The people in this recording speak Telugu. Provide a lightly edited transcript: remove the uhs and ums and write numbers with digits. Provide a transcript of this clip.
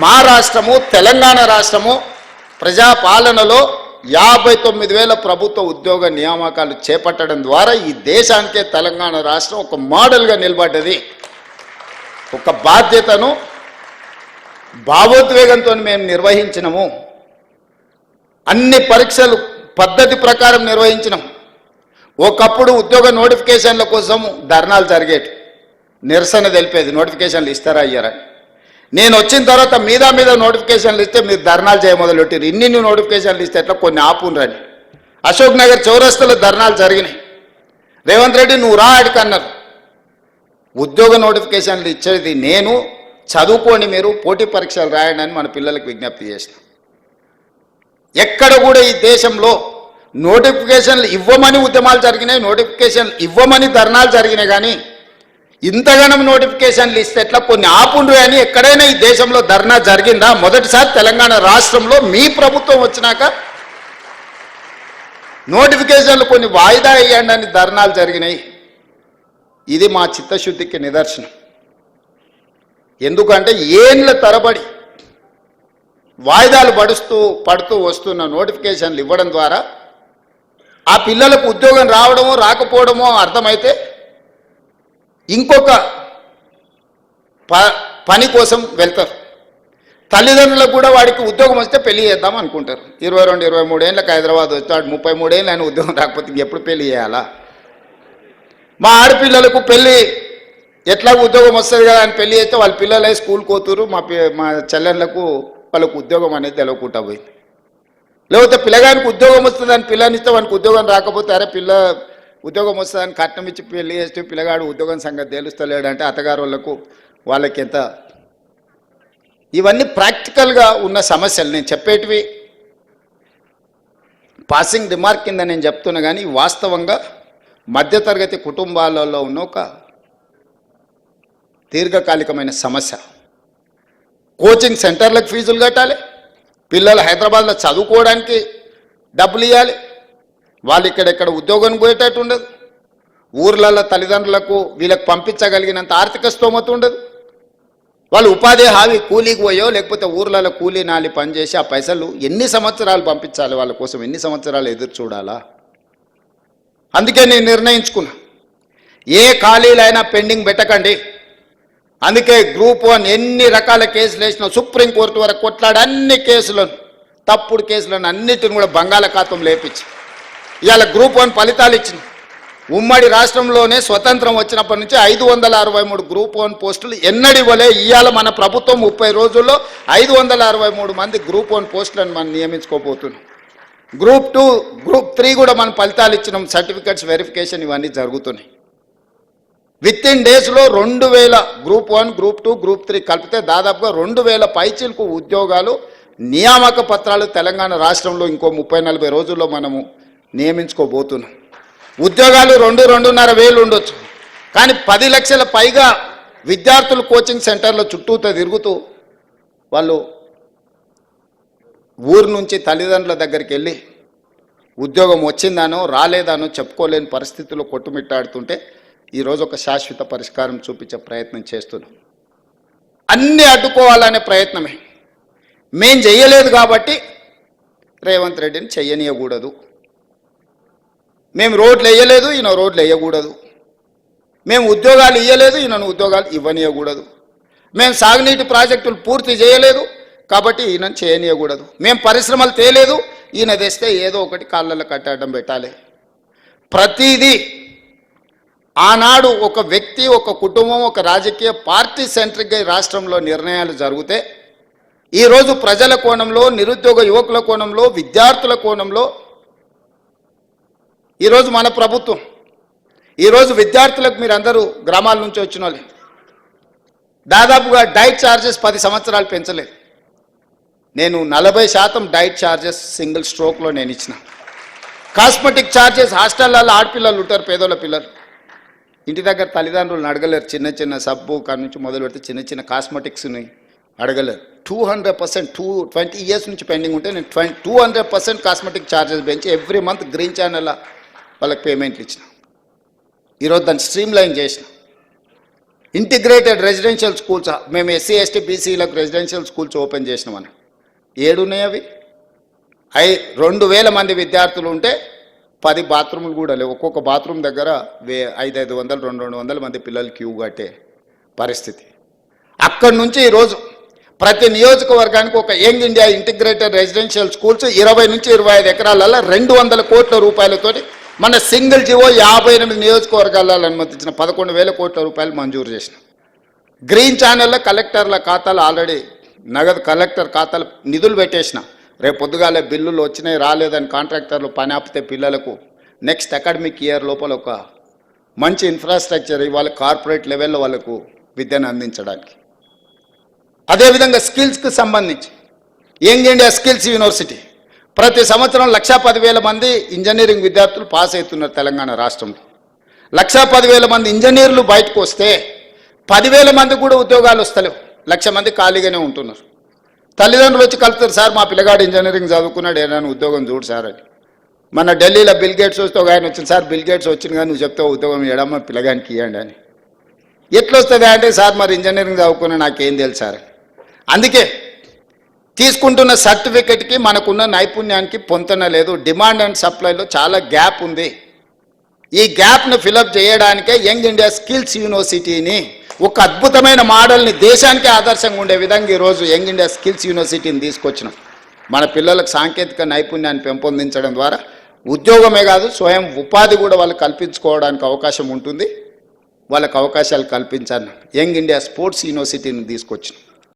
మా రాష్ట్రము తెలంగాణ రాష్ట్రము ప్రజాపాలనలో 59,000 ప్రభుత్వ ఉద్యోగ నియామకాలు చేపట్టడం ద్వారా ఈ దేశానికే తెలంగాణ రాష్ట్రం ఒక మోడల్గా నిలబడ్డది. ఒక బాధ్యతను భావోద్వేగంతో మేము నిర్వహించినము. అన్ని పరీక్షలు పద్ధతి ప్రకారం నిర్వహించినాం. ఒకప్పుడు ఉద్యోగ నోటిఫికేషన్ల కోసం ధర్నాలు జరిగేటి, నిరసన తెలిపేది నోటిఫికేషన్లు ఇస్తారా అయ్యారని. నేను వచ్చిన తర్వాత మీద నోటిఫికేషన్లు ఇస్తే మీరు ధర్నాలు చేయమొదలెట్టారు. ఇన్ని నోటిఫికేషన్లు ఇస్తే ఎట్లా కొన్ని ఆపునరని అశోక్ నగర్ చౌరస్తలో ధర్నాలు జరిగినాయి. రేవంత్ రెడ్డి నువ్వు రా అడికి అన్నారు. ఉద్యోగ నోటిఫికేషన్లు ఇచ్చేది నేను, చదువుకోండి మీరు, పోటీ పరీక్షలు రాయండి అని మన పిల్లలకు విజ్ఞప్తి చేసిన. ఎక్కడ కూడా ఈ దేశంలో నోటిఫికేషన్లు ఇవ్వమని ఉద్యమాలు జరిగినాయి, నోటిఫికేషన్లు ఇవ్వమని ధర్నాలు జరిగినాయి. కానీ ఇంతగానం నోటిఫికేషన్లు ఇస్తే ఎట్లా కొన్ని ఆపుండ్రు అని ఎక్కడైనా ఈ దేశంలో ధర్నా జరిగిందా? మొదటిసారి తెలంగాణ రాష్ట్రంలో మీ ప్రభుత్వం వచ్చినాక నోటిఫికేషన్లు కొన్ని వాయిదా వేయండి అని ధర్నాలు జరిగినాయి. ఇది మా చిత్తశుద్ధికి నిదర్శనం. ఎందుకంటే ఏండ్ల తరబడి వాయిదాలు పడుతూ వస్తున్న నోటిఫికేషన్లు ఇవ్వడం ద్వారా ఆ పిల్లలకు ఉద్యోగం రావడమో రాకపోవడమో అర్థమైతే ఇంకొక పని కోసం వెళ్తారు. తల్లిదండ్రులకు కూడా వాడికి ఉద్యోగం వస్తే పెళ్లి చేద్దాం అనుకుంటారు. 22-23 ఏళ్ళకి హైదరాబాద్ వచ్చాడు, 33 ఏళ్ళు ఆయన ఉద్యోగం రాకపోతే ఎప్పుడు పెళ్లి చేయాలా? మా ఆడపిల్లలకు పెళ్ళి ఎట్లా ఉద్యోగం వస్తుంది కదా అని పెళ్లి చేస్తే వాళ్ళ పిల్లలే స్కూల్కి పోతురు. మా చెల్లెళ్ళకు వాళ్ళకు ఉద్యోగం అనేది తెలియకుండా పోయింది. లేకపోతే పిల్లగానికి ఉద్యోగం వస్తుందని పిల్లనిస్తే వానికి ఉద్యోగం రాకపోతే అరే పిల్ల ఉద్యోగం వస్తుందని కట్నం ఇచ్చి పెళ్లి చేస్తే పిల్లగాడు ఉద్యోగం సంగతి తెలుస్తలేడంటే అత్తగారు వాళ్ళకి ఎంత. ఇవన్నీ ప్రాక్టికల్గా ఉన్న సమస్యలు. నేను చెప్పేటివి పాసింగ్ రిమార్క్ కింద నేను చెప్తున్నా, కానీ వాస్తవంగా మధ్యతరగతి కుటుంబాలలో ఉన్న ఒక దీర్ఘకాలికమైన సమస్య. కోచింగ్ సెంటర్లకు ఫీజులు కట్టాలి, పిల్లలు హైదరాబాద్లో చదువుకోవడానికి డబ్బులు ఇవ్వాలి, వాళ్ళు ఇక్కడెక్కడ ఉద్యోగం పోయేటట్టు ఉండదు, ఊర్లలో తల్లిదండ్రులకు వీళ్ళకి పంపించగలిగినంత ఆర్థిక స్తోమత ఉండదు. వాళ్ళు ఉపాధి హామీ కూలీకి పోయో లేకపోతే ఊర్లలో కూలీ నాలి పనిచేసి ఆ పైసలు ఎన్ని సంవత్సరాలు పంపించాలి, వాళ్ళ కోసం ఎన్ని సంవత్సరాలు ఎదురు చూడాలా? అందుకే నేను నిర్ణయించుకున్నా, ఏ ఖాళీలైనా పెండింగ్ పెట్టకండి. అందుకే గ్రూప్ 1 ఎన్ని రకాల కేసులు వేసినా సుప్రీంకోర్టు వరకు కొట్లాడి అన్ని కేసులను, తప్పుడు కేసులను అన్నిటిని కూడా బంగాళాఖాతం లేపించి ఇవాళ గ్రూప్ 1 ఫలితాలు ఇచ్చిన. ఉమ్మడి రాష్ట్రంలోనే స్వతంత్రం వచ్చినప్పటి నుంచి 563 గ్రూప్ 1 పోస్టులు ఎన్నడి ఇవ్వలే. ఇవాళ మన ప్రభుత్వం 30 రోజుల్లో 563 మంది గ్రూప్ 1 పోస్టులను మనం నియమించుకోబోతున్నాం. గ్రూప్ 2, గ్రూప్ 3 కూడా మనం ఫలితాలు ఇచ్చినాం. సర్టిఫికెట్స్ వెరిఫికేషన్ ఇవన్నీ జరుగుతున్నాయి. విత్ ఇన్ డేస్లో 2000 గ్రూప్ 1, గ్రూప్ 2, గ్రూప్ 3 కలిపితే దాదాపుగా 2000 పైచిలకు ఉద్యోగాలు నియామక పత్రాలు తెలంగాణ రాష్ట్రంలో ఇంకో 30-40 రోజుల్లో మనము నియమించుకోబోతున్నాం. ఉద్యోగాలు 2-2.5 వేలు ఉండొచ్చు, కానీ 10 లక్షల పైగా విద్యార్థులు కోచింగ్ సెంటర్లో చుట్టూతో తిరుగుతూ వాళ్ళు ఊరు నుంచి తల్లిదండ్రుల దగ్గరికి వెళ్ళి ఉద్యోగం వచ్చిందానో రాలేదానో చెప్పుకోలేని పరిస్థితుల్లో కొట్టుమిట్టాడుతుంటే ఈరోజు ఒక శాశ్వత పరిష్కారం చూపించే ప్రయత్నం చేస్తున్నాం. అన్నీ అడ్డుకోవాలనే ప్రయత్నమే. మేం చెయ్యలేదు కాబట్టి రేవంత్ రెడ్డిని చెయ్యనీయకూడదు. మేము రోడ్లు వేయలేదు, ఈయన రోడ్లు వేయకూడదు. మేము ఉద్యోగాలు ఇవ్వలేదు, ఈయనను ఉద్యోగాలు ఇవ్వనీయకూడదు. మేము సాగునీటి ప్రాజెక్టులు పూర్తి చేయలేదు కాబట్టి ఈయనను చేయనీయకూడదు. మేము పరిశ్రమలు తేలేదు, ఈయన తెస్తే ఏదో ఒకటి కాళ్ళల్లో కట్టడం పెట్టాలి. ప్రతిదీ ఆనాడు ఒక వ్యక్తి, ఒక కుటుంబం, ఒక రాజకీయ పార్టీ సెంట్రిక్గా ఈ రాష్ట్రంలో నిర్ణయాలు జరిగితే ఈరోజు ప్రజల కోణంలో, నిరుద్యోగ యువకుల కోణంలో, విద్యార్థుల కోణంలో ఈరోజు మన ప్రభుత్వం, ఈరోజు విద్యార్థులకు మీరందరూ గ్రామాల నుంచి వచ్చిన వాళ్ళే, దాదాపుగా డైట్ ఛార్జెస్ 10 సంవత్సరాలు పెంచలేదు. నేను 40% డైట్ ఛార్జెస్ సింగిల్ స్ట్రోక్లో నేను ఇచ్చిన. కాస్మెటిక్ ఛార్జెస్ హాస్టళ్ళల్లో ఆడపిల్లలు ఉంటారు, పేదోళ్ళ పిల్లలు ఇంటి దగ్గర తల్లిదండ్రులను అడగలేరు. చిన్న చిన్న సబ్బు కాడ నుంచి మొదలు పెడితే చిన్న చిన్న కాస్మెటిక్స్ని అడగలేరు. 200% 20 ఇయర్స్ నుంచి పెండింగ్ ఉంటే నేను 200% కాస్మెటిక్ ఛార్జెస్ పెంచి ఎవ్రీ మంత్ గ్రీన్ ఛానల్ వాళ్ళకి పేమెంట్లు ఇచ్చిన. ఈరోజు దాన్ని స్ట్రీమ్ లైన్ చేసిన. ఇంటిగ్రేటెడ్ రెసిడెన్షియల్ స్కూల్స్ మేము ఎస్సీ ఎస్టీ బీసీలకు రెసిడెన్షియల్ స్కూల్స్ ఓపెన్ చేసినామని ఏడున్నాయి అవి 2,000 మంది విద్యార్థులు ఉంటే 10 బాత్రూములు కూడా లేవు. ఒక్కొక్క బాత్రూమ్ దగ్గర 500 200 మంది పిల్లలు క్యూ కట్టే పరిస్థితి. అక్కడి నుంచి ఈరోజు ప్రతి నియోజకవర్గానికి ఒక young India integrated residential schools 20 నుంచి 25 ఎకరాలలో 200 కోట్ల రూపాయలతోటి మన సింగిల్ జీవో 58 నియోజకవర్గాలలో అనుమతించిన 11,000 కోట్ల రూపాయలు మంజూరు చేసిన. గ్రీన్ ఛానల్లో కలెక్టర్ల ఖాతాలు ఆల్రెడీ నగదు కలెక్టర్ ఖాతాలు నిధులు పెట్టేసిన. రేపు పొద్దుగాలే బిల్లులు వచ్చినాయి రాలేదని కాంట్రాక్టర్లు పని ఆపితే పిల్లలకు నెక్స్ట్ అకాడమిక్ ఇయర్ లోపల ఒక మంచి ఇన్ఫ్రాస్ట్రక్చర్ ఇవ్వాలి కార్పొరేట్ లెవెల్లో వాళ్ళకు విద్యను అందించడానికి. అదేవిధంగా స్కిల్స్కి సంబంధించి యంగ్ ఇండియా స్కిల్స్ యూనివర్సిటీ ప్రతి సంవత్సరం 1,10,000 మంది ఇంజనీరింగ్ విద్యార్థులు పాస్ అవుతున్నారు తెలంగాణ రాష్ట్రంలో. 1,10,000 మంది ఇంజనీర్లు బయటకు వస్తే 10,000 మంది కూడా ఉద్యోగాలు వస్తలేవు. 1,00,000 మంది ఖాళీగానే ఉంటున్నారు. తల్లిదండ్రులు వచ్చి కలుపుతారు, సార్ మా పిల్లగాడు ఇంజనీరింగ్ చదువుకున్నాడు ఏదైనా ఉద్యోగం చూడు సార్ అని. మన ఢిల్లీలో బిల్ గేట్స్ వస్తే ఒక ఆయన వచ్చింది, సార్ బిల్ గేట్స్ వచ్చింది కానీ నువ్వు చెప్తే ఉద్యోగం ఇవ్వడమ్మా పిల్లగానికి ఇవ్వండి అని. ఎట్లా వస్తుంది అంటే, సార్ మరి ఇంజనీరింగ్ చదువుకున్నా నాకేం తెలుసు సార్. అందుకే తీసుకుంటున్న సర్టిఫికెట్కి మనకున్న నైపుణ్యానికి పొంతన లేదు. డిమాండ్ అండ్ సప్లైలో చాలా గ్యాప్ ఉంది. ఈ గ్యాప్ను ఫిలప్ చేయడానికే యంగ్ ఇండియా స్కిల్స్ యూనివర్సిటీని ఒక అద్భుతమైన మోడల్ని దేశానికి ఆదర్శంగా ఉండే విధంగా ఈరోజు యంగ్ ఇండియా స్కిల్స్ యూనివర్సిటీని తీసుకొచ్చినాం. మన పిల్లలకు సాంకేతిక నైపుణ్యాన్ని పెంపొందించడం ద్వారా ఉద్యోగమే కాదు స్వయం ఉపాధి కూడా వాళ్ళు కల్పించుకోవడానికి అవకాశం ఉంటుంది. వాళ్ళకు అవకాశాలు కల్పించాను యంగ్ ఇండియా స్పోర్ట్స్ యూనివర్సిటీని తీసుకొచ్చినాం.